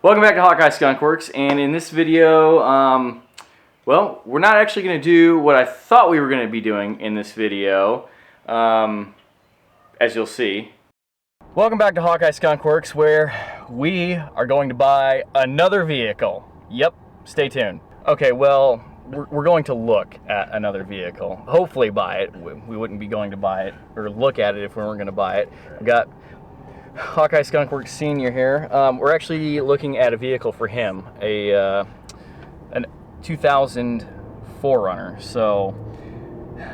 Welcome back to Hawkeye Skunk Works, and in this video, well, we're not actually going to do what I thought we were going to be doing in this video, as you'll see. Welcome back to Hawkeye Skunk Works, where we are going to buy another vehicle. Yep, stay tuned. Okay, well, we're going to look at another vehicle. Hopefully buy it. We wouldn't be going to buy it, or look at it if we weren't going to buy it. We've got Hawkeye Skunk Works Senior here. We're actually looking at a vehicle for him, a 2000 4Runner. So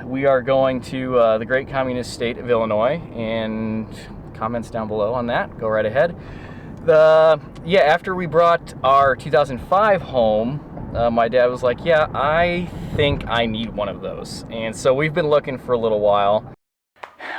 we are going to the great communist state of Illinois, and comments down below on that. Go right ahead. After we brought our 2005 home, my dad was like, "Yeah, I think I need one of those," and so we've been looking for a little while.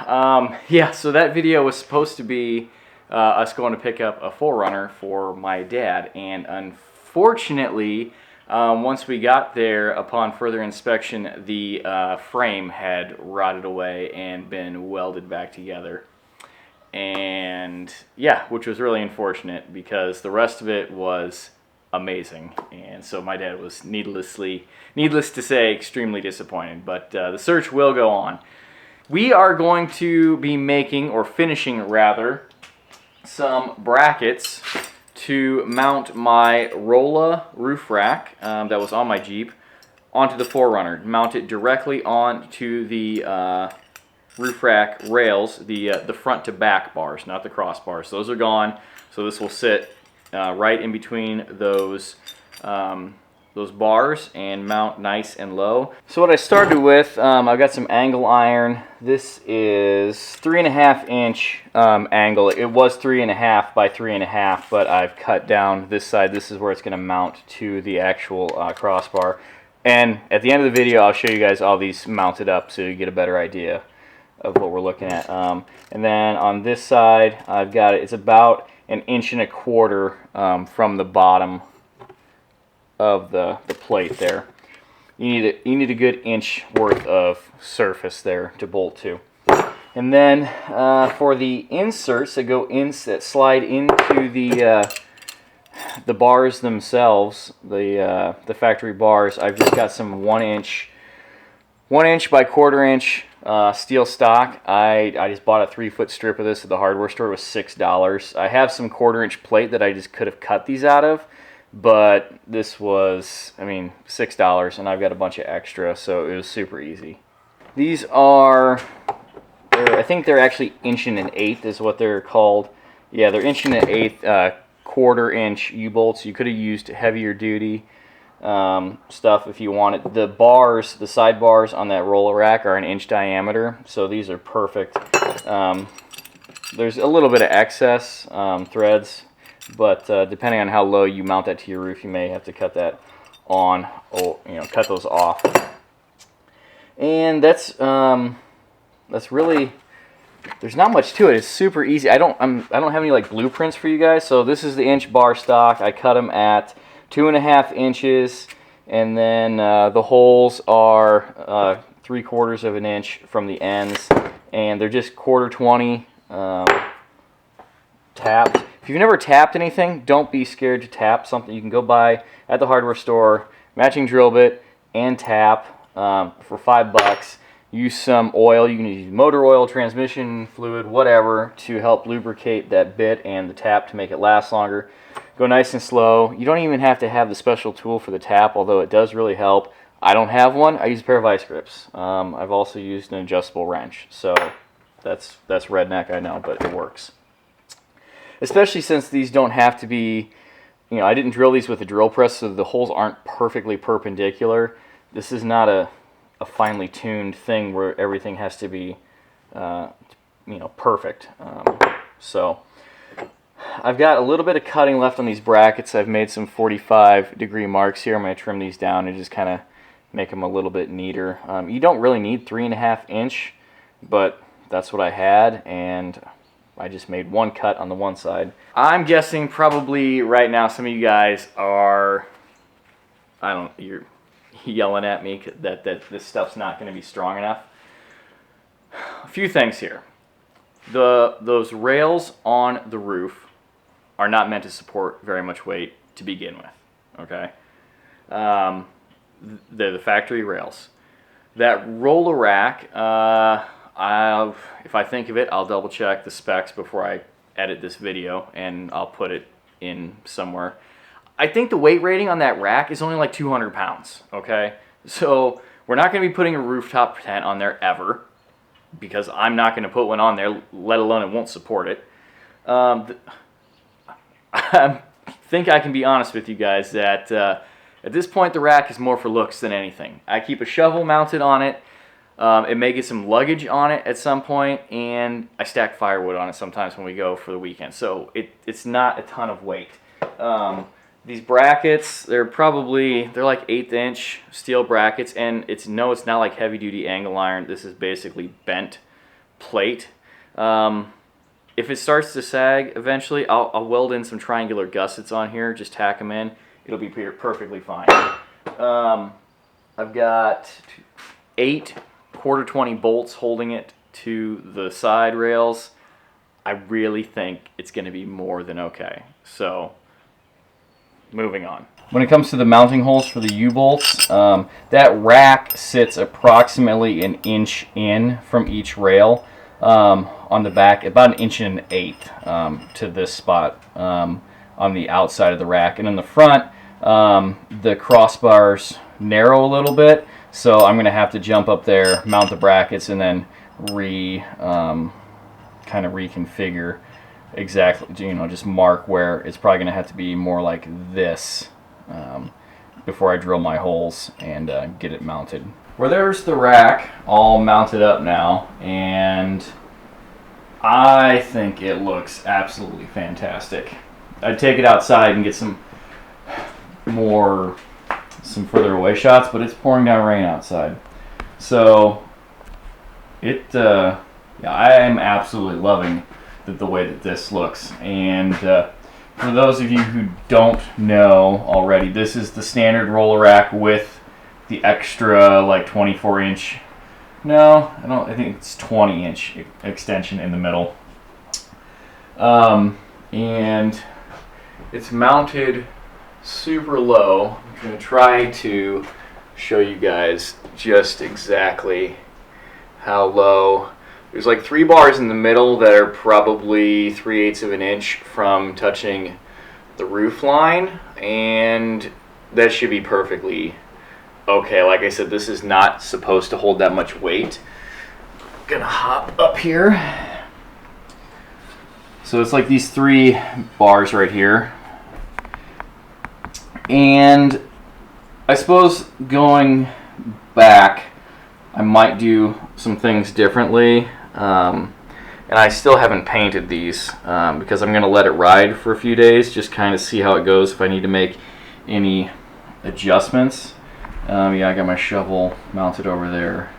So that video was supposed to be us going to pick up a 4Runner for my dad, and unfortunately, once we got there, upon further inspection, the frame had rotted away and been welded back together. And yeah, which was really unfortunate because the rest of it was amazing. And so my dad was needless to say, extremely disappointed, but the search will go on. We are going to be making, or finishing rather, some brackets to mount my Rola roof rack that was on my Jeep onto the 4Runner. Mount it directly onto the roof rack rails, the front to back bars, not the crossbars. Those are gone, so this will sit right in between those bars and mount nice and low. So what I started with, I've got some angle iron. This is 3.5 inch angle. It was 3.5 by 3.5, but I've cut down this side. This is where it's going to mount to the actual crossbar. And at the end of the video, I'll show you guys all these mounted up so you get a better idea of what we're looking at. And then on this side, I've got it's about 1.25 inches from the bottom of the plate there. You need a good inch worth of surface there to bolt to. And then for the inserts that slide into the bars themselves, the factory bars, I've just got some 1 inch by 1/4 inch steel stock. I just bought a 3-foot strip of this at the hardware store. It was $6. I have some 1/4 inch plate that I just could have cut these out of, but this was, $6, and I've got a bunch of extra, so it was super easy. These are, I think they're actually 1.125" is what they're called. Yeah, they're 1.125" 1/4 inch U-bolts. You could have used heavier duty stuff if you wanted. The bars, the side bars on that roller rack are 1 inch diameter, so these are perfect. There's a little bit of excess threads, but depending on how low you mount that to your roof, you may have to cut that on, or cut those off. And that's really, there's not much to it. It's super easy. I don't have any like blueprints for you guys. So this is the inch bar stock. I cut them at 2.5 inches, and then the holes are 3/4 of an inch from the ends, and they're just 1/4 20 tapped. If you've never tapped anything, don't be scared to tap something. You can go buy at the hardware store matching drill bit and tap for $5. Use some oil. You can use motor oil, transmission fluid, whatever, to help lubricate that bit and the tap to make it last longer. Go nice and slow. You don't even have to have the special tool for the tap, although it does really help. I don't have one. I use a pair of vice grips. I've also used an adjustable wrench. So that's redneck, I know, but it works. Especially since these don't have to be, I didn't drill these with a drill press, so the holes aren't perfectly perpendicular. This is not a finely tuned thing where everything has to be, perfect. So I've got a little bit of cutting left on these brackets. I've made some 45-degree marks here. I'm going to trim these down and just kind of make them a little bit neater. You don't really need 3.5 inch, but that's what I had, and I just made one cut on the one side. I'm guessing probably right now some of you guys are, you're yelling at me that this stuff's not going to be strong enough. A few things here. Those rails on the roof are not meant to support very much weight to begin with. Okay, they're the factory rails. That Rola rack, if I think of it, I'll double check the specs before I edit this video, and I'll put it in somewhere. I think the weight rating on that rack is only like 200 pounds, okay? So we're not going to be putting a rooftop tent on there ever, because I'm not going to put one on there, let alone it won't support it. I think I can be honest with you guys that at this point the rack is more for looks than anything. I keep a shovel mounted on it. It may get some luggage on it at some point, and I stack firewood on it sometimes when we go for the weekend. So it's not a ton of weight. These brackets, they're like 1/8 inch steel brackets, and it's not like heavy duty angle iron. This is basically bent plate. If it starts to sag eventually, I'll weld in some triangular gussets on here, just tack them in. It'll be perfectly fine. I've got 8 1/4-20 bolts holding it to the side rails. I really think it's going to be more than okay. So, moving on. When it comes to the mounting holes for the U-bolts, that rack sits approximately 1 inch in from each rail on the back, about 1.125 to this spot on the outside of the rack. And in the front, the crossbars narrow a little bit, so I'm going to have to jump up there, mount the brackets, and then kind of reconfigure exactly, just mark where it's probably going to have to be more like this before I drill my holes and get it mounted. Well, there's the rack all mounted up now, and I think it looks absolutely fantastic. I'd take it outside and get some further away shots, but it's pouring down rain outside. So I am absolutely loving the way that this looks. And for those of you who don't know already, this is the standard roller rack with the extra like 24 inch. No, I think it's 20 inch extension in the middle. And it's mounted super low. I'm going to try to show you guys just exactly how low. There's like 3 bars in the middle that are probably 3/8 of an inch from touching the roof line, and that should be perfectly okay. Like I said, this is not supposed to hold that much weight. I'm gonna hop up here. So it's like these 3 bars right here. And I suppose going back, I might do some things differently. And I still haven't painted these because I'm going to let it ride for a few days, just kind of see how it goes, if I need to make any adjustments. Yeah, I got my shovel mounted over there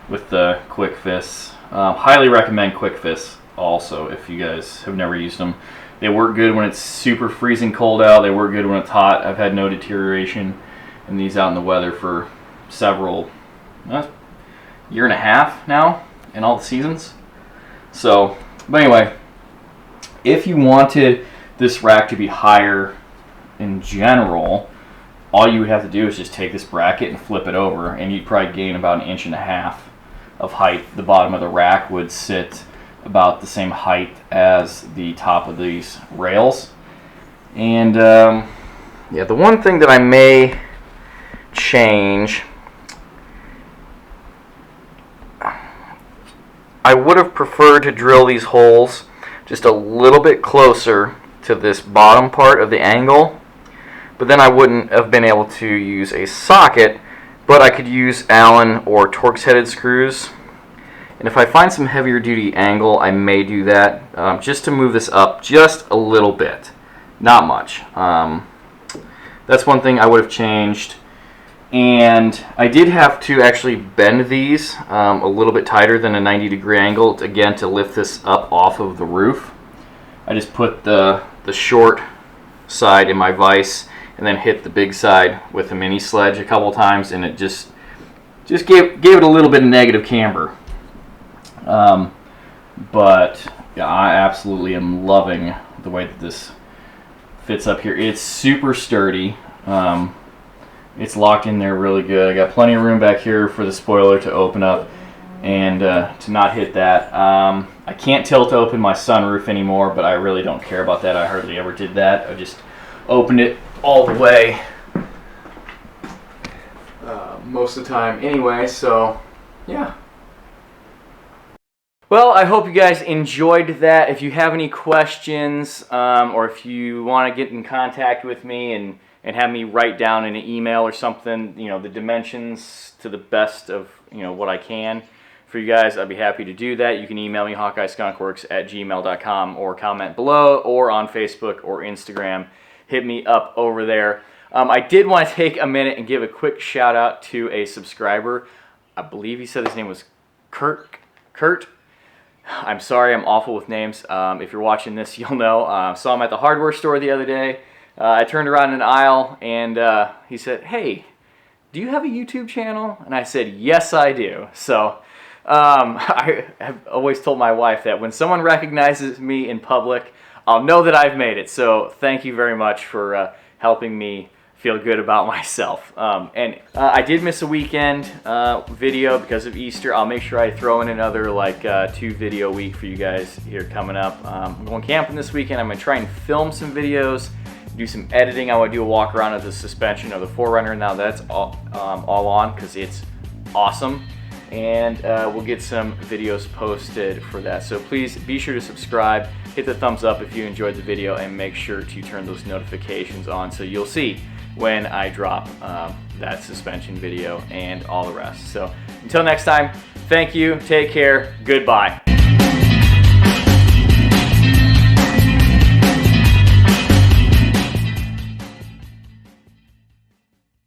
with the Quick Fists. Highly recommend Quick Fists also if you guys have never used them. They work good when it's super freezing cold out. They work good when it's hot. I've had no deterioration in these out in the weather for several, year and a half now in all the seasons. So, but anyway, if you wanted this rack to be higher in general, all you would have to do is just take this bracket and flip it over, and you'd probably gain about 1.5 inches of height. The bottom of the rack would sit about the same height as the top of these rails. And yeah, the one thing that I may change, I would have preferred to drill these holes just a little bit closer to this bottom part of the angle, but then I wouldn't have been able to use a socket, but I could use Allen or Torx headed screws. And if I find some heavier duty angle, I may do that just to move this up just a little bit, not much. That's one thing I would have changed. And I did have to actually bend these a little bit tighter than a 90-degree angle, again, to lift this up off of the roof. I just put the short side in my vise and then hit the big side with a mini sledge a couple times, and it just gave it a little bit of negative camber. But yeah, I absolutely am loving the way that this fits up here. It's super sturdy. It's locked in there really good. I got plenty of room back here for the spoiler to open up and to not hit that. I can't tilt open my sunroof anymore, but I really don't care about that. I hardly ever did that. I just opened it all the way most of the time anyway, so yeah. Well, I hope you guys enjoyed that. If you have any questions or if you want to get in contact with me and have me write down in an email or something, you know, the dimensions to the best of, you know, what I can for you guys, I'd be happy to do that. You can email me, hawkeyeskunkworks@gmail.com, or comment below, or on Facebook or Instagram. Hit me up over there. I did want to take a minute and give a quick shout out to a subscriber. I believe he said his name was Kurt. I'm sorry, I'm awful with names. If you're watching this, you'll know. Saw him at the hardware store the other day. I turned around an aisle and he said, "Hey, do you have a YouTube channel?" And I said, "Yes, I do." So I have always told my wife that when someone recognizes me in public, I'll know that I've made it. So thank you very much for helping me feel good about myself. I did miss a weekend video because of Easter. I'll make sure I throw in another like 2 video week for you guys here coming up. I'm going camping this weekend. I'm going to try and film some videos, do some editing. I want to do a walk around of the suspension of the 4Runner now that's all on, because it's awesome. And we'll get some videos posted for that. So please be sure to subscribe, hit the thumbs up if you enjoyed the video, and make sure to turn those notifications on so you'll see when I drop that suspension video and all the rest. So until next time, thank you, take care, goodbye.